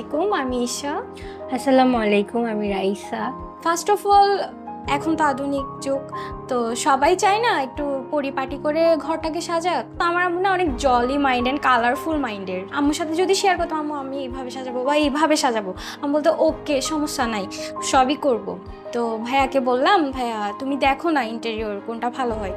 আলাইকুম, আমি ঈশা। আসসালামু আলাইকুম, আমি রাইসা। ফার্স্ট অফ অল, এখন তো আধুনিক যুগ, তো সবাই চায় না একটু পরিপাটি করে ঘরটাকে সাজাক। তো আমার আম্মু না অনেক জলি মাইন্ড অ্যান্ড কালারফুল মাইন্ডের। আম্মুর সাথে যদি শেয়ার করতাম, আম্মু আমি এইভাবে সাজাবো বা এইভাবে সাজাবো, আমি বলতো ওকে সমস্যা নাই, সবই করব। তো ভাইয়াকে বললাম, ভাইয়া তুমি দেখো না ইন্টেরিয়র কোনটা ভালো হয়।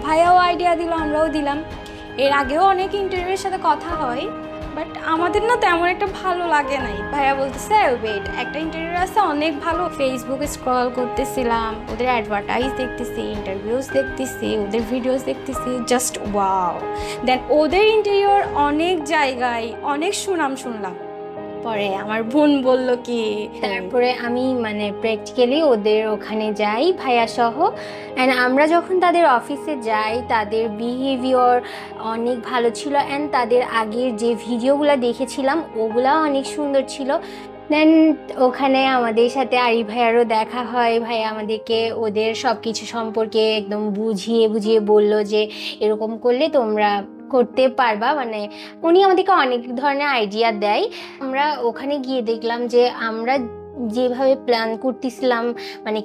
ভাইয়াও আইডিয়া দিল, আমরাও দিলাম। এর আগেও অনেক ইন্টারভিউয়ের সাথে কথা হয়, বাট আমাদের না তেমন একটা ভালো লাগে নাই। ভাইয়া বলতেছে ওয়েট, একটা ইন্টারভিউ আছে অনেক ভালো। ফেসবুকে স্ক্রল করতেছিলাম, ওদের অ্যাডভার্টাইজ দেখতেছি, ইন্টারভিউস দেখতেছি, ওদের ভিডিওস দেখতেছি, জাস্ট ওয়াও। দেন ওদের ইন্টারভিউর অনেক জায়গায় অনেক সুনাম শুনলাম। পরে আমার বোন বলল কি, তারপরে আমি প্র্যাকটিক্যালি ওদের ওখানে যাই ভাইয়া সহ। অ্যান্ড আমরা যখন তাদের অফিসে যাই, তাদের বিহেভিয়ার অনেক ভালো ছিল। অ্যান্ড তাদের আগের যে ভিডিওগুলো দেখেছিলাম ওগুলাও অনেক সুন্দর ছিল। দেন ওখানে আমাদের সাথে আরিফ ভাইয়ারও দেখা হয়। ভাইয়া আমাদেরকে ওদের সব কিছু সম্পর্কে একদম বুঝিয়ে বুঝিয়ে বললো যে এরকম করলে তোমরা করতে পারবা। উনি আমাদেরকে অনেক ধরনের আইডিয়া দেয়। আমরা ওখানে গিয়ে দেখলাম যে আমরা যেভাবে প্ল্যান করতেছিলাম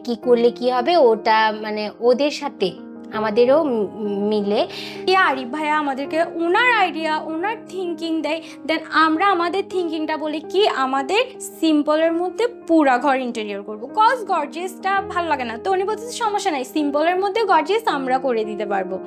কি করলে কি হবে, ওটা ওদের সাথে আমাদেরও মিলে। আরিফ ভাইয়া আমাদেরকে ওনার আইডিয়া, ওনার থিঙ্কিং দেয়। দেন আমরা আমাদের থিঙ্কিংটা বলি কি, আমাদের সিম্পলের মধ্যে পুরা ঘর ইন্টেরিয়র করবো, কজ গর্জিয়াসটা ভালো লাগে না। তো উনি বলতেছে সমস্যা নাই, সিম্পলের মধ্যে গর্জিয়াস আমরা করে দিতে পারবো।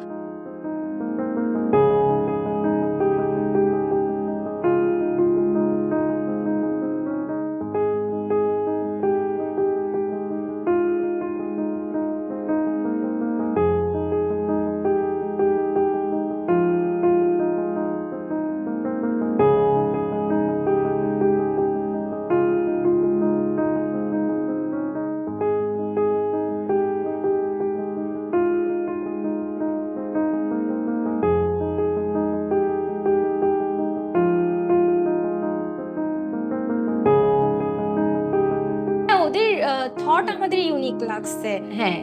থট আমাদের ইউনিক লাগছে, হ্যাঁ,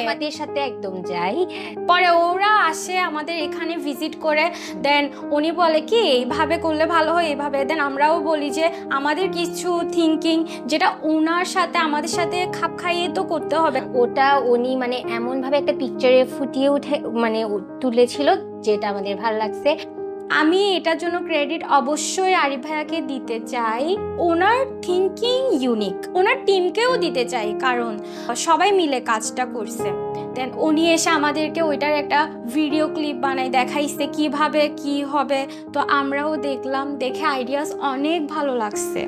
আমাদের সাথে একদম যাই। পরে ওরা আসে আমাদের এখানে ভিজিট করে। দেন উনি বলে কি এইভাবে করলে ভালো হয়, এইভাবে। দেন আমরাও বলি যে আমাদের কিছু থিঙ্কিং যেটা ওনার সাথে আমাদের সাথে খাপ খাইয়ে তো করতে হবে। ওটা উনি এমনভাবে একটা পিকচারে ফুটিয়ে উঠে তুলেছিল, যেটা আমাদের ভালো লাগছে। আমি এটার জন্য ক্রেডিট অবশ্যই আরিফ ভাইয়াকে দিতে চাই। ওনার থিঙ্কিং ইউনিক, ওনার টিমকেও দিতে চাই, কারণ সবাই মিলে কাজটা করছে। দেন উনি এসে আমাদেরকে ওইটার একটা ভিডিও ক্লিপ বানাই দেখাইছে কিভাবে কি হবে। তো আমরাও দেখলাম, দেখে আইডিয়াস অনেক ভালো লাগছে।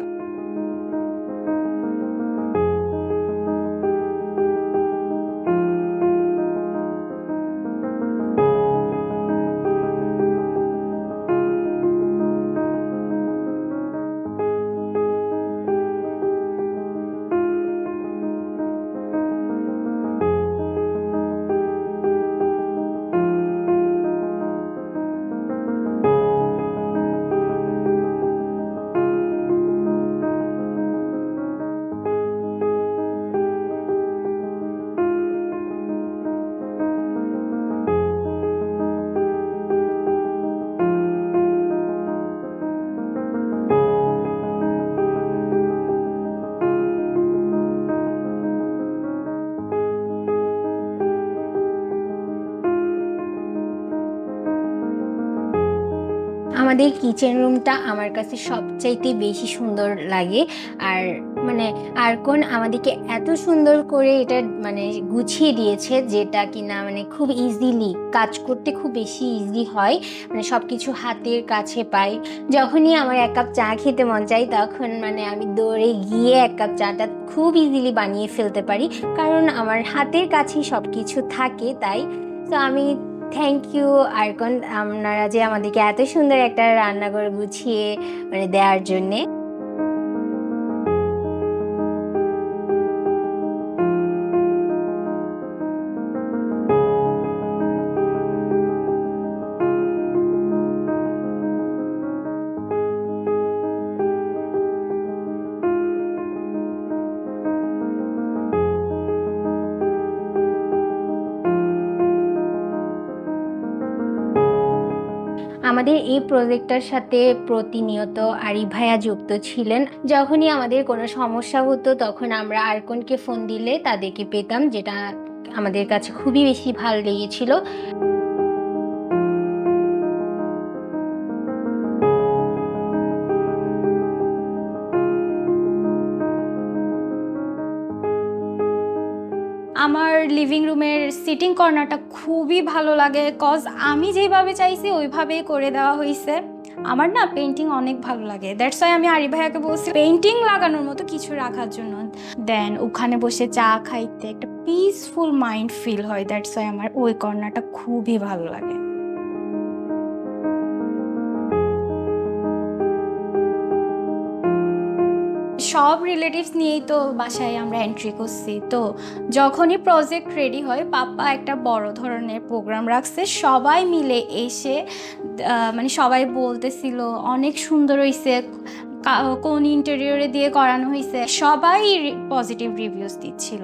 আমাদের কিচেন রুমটা আমার কাছে সবচাইতে বেশি সুন্দর লাগে। আর মানে আরকন আমাদেরকে এত সুন্দর করে এটা মানে গুছিয়ে দিয়েছে, যেটা কিনা মানে খুব ইজিলি কাজ করতে খুব বেশি ইজি হয়, মানে সব কিছু হাতের কাছে পাই। যখনই আমার এক কাপ চা খেতে মন চাই তখন মানে আমি দৌড়ে গিয়ে এক কাপ চাটা খুব ইজিলি বানিয়ে ফেলতে পারি, কারণ আমার হাতের কাছেই সব কিছু থাকে। তাই তো আমি থ্যাংক ইউ আরকন, আপনারা যে আমাদেরকে এত সুন্দর একটা রান্নাঘর গুছিয়ে মানে দেওয়ার জন্যে। আমাদের এই প্রজেক্টটার সাথে প্রতিনিয়ত আরিফ ভাইয়া যুক্ত ছিলেন। যখনই আমাদের কোনো সমস্যা হতো তখন আমরা আরকনকে ফোন দিলে তাদেরকে পেতাম, যেটা আমাদের কাছে খুবই বেশি ভালো লেগেছিল। আমার লিভিং রুমের সিটিং কর্নারটা খুবই ভালো লাগে, কজ আমি যেভাবে চাইছি ওইভাবেই করে দেওয়া হয়েছে। আমার না পেন্টিং অনেক ভালো লাগে, দ্যাটস ওয়াই আমি আরিফ ভাইয়াকে বলছি পেন্টিং লাগানোর মতো কিছু রাখার জন্য। দেন ওখানে বসে চা খাইতে একটা পিসফুল মাইন্ড ফিল হয়, দ্যাটস ওয়াই আমার ওই কর্নারটা খুবই ভালো লাগে। সব রিলেটিভস নিয়েই তো বাসায় আমরা এন্ট্রি করছি। তো যখনই প্রজেক্ট রেডি হয় পাপা একটা বড় ধরনের প্রোগ্রাম রাখছে, সবাই মিলে এসে মানে সবাই বলতেছিল অনেক সুন্দর হয়েছে, কোন ইন্টেরিয়রে দিয়ে করানো হয়েছে, সবাই পজিটিভ রিভিউজ দিচ্ছিল।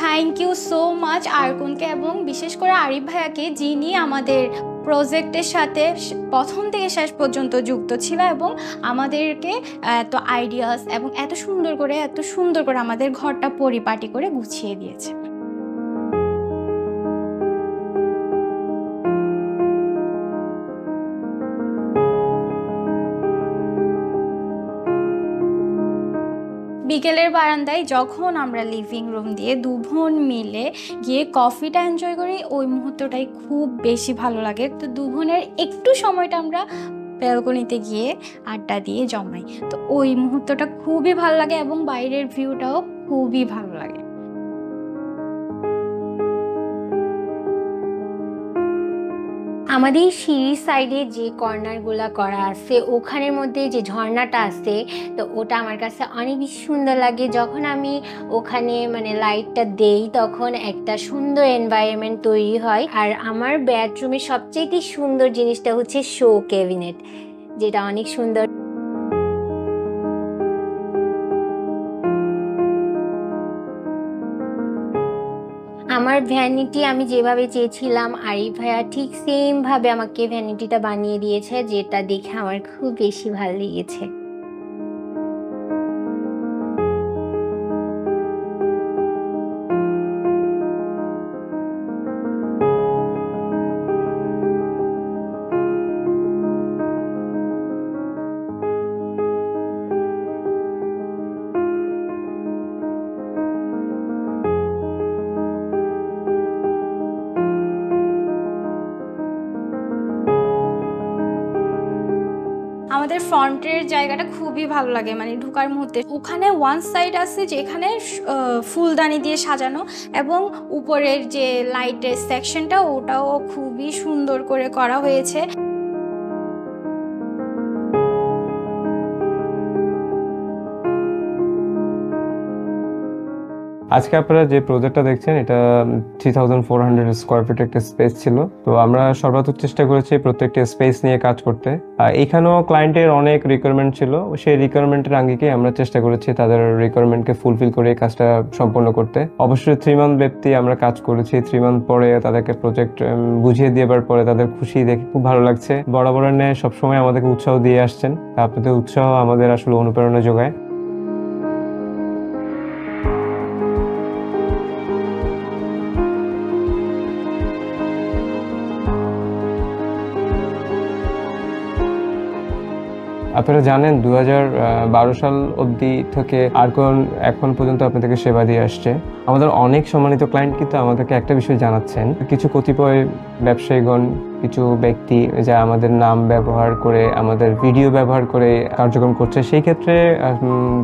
থ্যাংক ইউ সো মাচ আরকনকে এবং বিশেষ করে আরিফ ভাইয়াকে, যিনি আমাদের প্রজেক্টের সাথে প্রথম থেকে শেষ পর্যন্ত যুক্ত ছিল এবং আমাদেরকে এত আইডিয়াস এবং এত সুন্দর করে আমাদের ঘরটা পরিপাটি করে গুছিয়ে দিয়েছে। বিকেলের বারান্দায় যখন আমরা লিভিং রুম দিয়ে দুবোন মিলে গিয়ে কফিটা এনজয় করি, ওই মুহূর্তটাই খুব বেশি ভালো লাগে। তো দুবোনের একটু সময়টা আমরা ব্যালকনিতে গিয়ে আড্ডা দিয়ে জমাই, তো ওই মুহূর্তটা খুবই ভালো লাগে এবং বাইরের ভিউটাও খুবই ভালো লাগে। আমাদের সিঁড়ির সাইডে যে কর্নারগুলো করা আছে ওখানের মধ্যে যে ঝর্ণাটা আছে, তো ওটা আমার কাছে অনেক বেশি সুন্দর লাগে। যখন আমি ওখানে মানে লাইটটা দেই তখন একটা সুন্দর এনভায়রনমেন্ট তৈরি হয়। আর আমার বেডরুমের সবচেয়ে সুন্দর জিনিসটা হচ্ছে শো ক্যাবিনেট, যেটা অনেক সুন্দর। আমার ভ্যানিটি আমি যেভাবে চেয়েছিলাম আরিফ ভাইয়া ঠিক সেমভাবে আমাকে ভ্যানিটিটা বানিয়ে দিয়েছে, যেটা দেখে আমার খুব বেশি ভালো লেগেছে। আমাদের ফ্রন্টের জায়গাটা খুবই ভালো লাগে, মানে ঢোকার মুহূর্তে ওখানে ওয়ান সাইড আছে যেখানে ফুলদানি দিয়ে সাজানো এবং উপরের যে লাইটের সেকশনটা ওটাও খুবই সুন্দর করে করা হয়েছে। আজকে আপনারা যে প্রজেক্টটা দেখছেন এটা 3400 স্কোয়ার ফিট একটা স্পেস ছিল। তো আমরা সর্বাত্মক চেষ্টা করেছি প্রত্যেকটা স্পেস নিয়ে কাজ করতে। এখানেও ক্লায়েন্টের অনেক রিকোয়ারমেন্ট ছিল, সেই রিকোয়ারমেন্টের আঙ্গিকে আমরা চেষ্টা করেছি তাদের রিকোয়ারমেন্টকে ফুলফিল করে কাজটা সম্পন্ন করতে। অবশ্যই 3 মান্থ ব্যক্তি আমরা কাজ করেছি। 3 মান্থ পরে তাদেরকে প্রজেক্ট বুঝিয়ে দেওয়ার পরে তাদের খুশি দেখে খুব ভালো লাগছে। বরাবরের ন্যায় সবসময় আমাদেরকে উৎসাহ দিয়ে আসছেন, আপনাদের উৎসাহ আমাদের আসলে অনুপ্রেরণা যোগায়। আপনারা জানেন 2012 সাল অবধি থেকে আরকন এখন পর্যন্ত আপনাদেরকে সেবা দিয়ে আসছে। আমাদের অনেক সম্মানিত ক্লায়েন্ট কিন্তু আমাদেরকে একটা বিষয় জানাচ্ছেন, কিছু কতিপয় ব্যবসায়ীগণ, কিছু ব্যক্তি যা আমাদের নাম ব্যবহার করে, আমাদের ভিডিও ব্যবহার করে কার্যক্রম করছে, সেই ক্ষেত্রে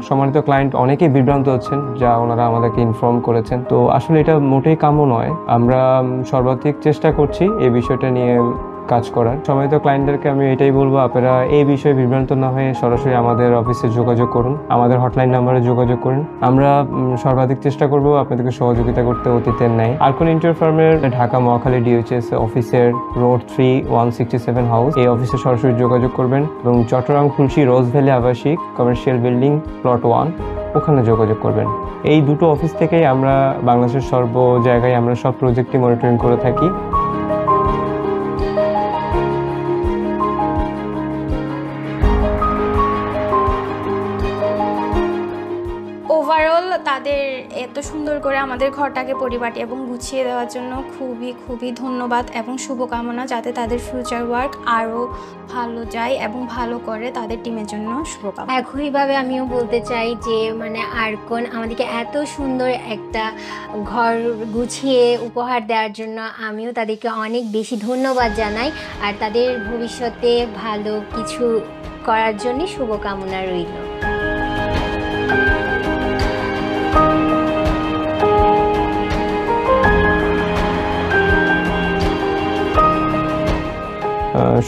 সম্মানিত ক্লায়েন্ট অনেকেই বিভ্রান্ত হচ্ছেন, যা ওনারা আমাদেরকে ইনফর্ম করেছেন। তো আসলে এটা মোটেই কাম্য নয়। আমরা সর্বাধিক চেষ্টা করছি এই বিষয়টা নিয়ে কাজ করার। সম্মানিত ক্লায়েন্টদেরকে আমি এটাই বলবো, আপনারা এই বিষয়ে বিভ্রান্ত না হয়ে সরাসরি আমাদের অফিসে যোগাযোগ করুন, আমাদের হটলাইন নাম্বারে যোগাযোগ করুন। আমরা সর্বাধিক চেষ্টা করব আপনাদেরকে সহযোগিতা করতে অতীতের ন্যায়। আরকন ইন্টেরিয়র ফার্মের ঢাকা মহাখালী DHS অফিসের রোড 3-167 হাউস, এই অফিসে সরাসরি যোগাযোগ করবেন এবং চট্টগ্রাম খুলশী রোজ ভ্যালি আবাসিক কমার্শিয়াল বিল্ডিং প্লট 1 ওখানে যোগাযোগ করবেন। এই দুটো অফিস থেকেই আমরা বাংলাদেশের সর্ব জায়গায় আমরা সব প্রজেক্টই মনিটরিং করে থাকি। ওভারঅল তাদের এত সুন্দর করে আমাদের ঘরটাকে পরিপাটি এবং গুছিয়ে দেওয়ার জন্য খুবই খুবই ধন্যবাদ এবং শুভকামনা, যাতে তাদের ফিউচার ওয়ার্ক আরও ভালো যায় এবং ভালো করে তাদের টিমের জন্য শুভকামনা। একইভাবে আমিও বলতে চাই যে মানে আরকন আমাদেরকে এত সুন্দর একটা ঘর গুছিয়ে উপহার দেওয়ার জন্য আমিও তাদেরকে অনেক বেশি ধন্যবাদ জানাই, আর তাদের ভবিষ্যতে ভালো কিছু করার জন্য শুভকামনা রইল।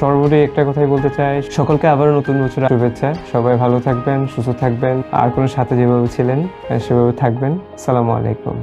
সর্বোপরি একটা কথাই বলতে চাই, সকলকে আবারও নতুন বছরের শুভেচ্ছা। সবাই ভালো থাকবেন, সুস্থ থাকবেন, আর কোনো সাথে যেভাবে ছিলেন সেভাবে থাকবেন। আসসালামু আলাইকুম।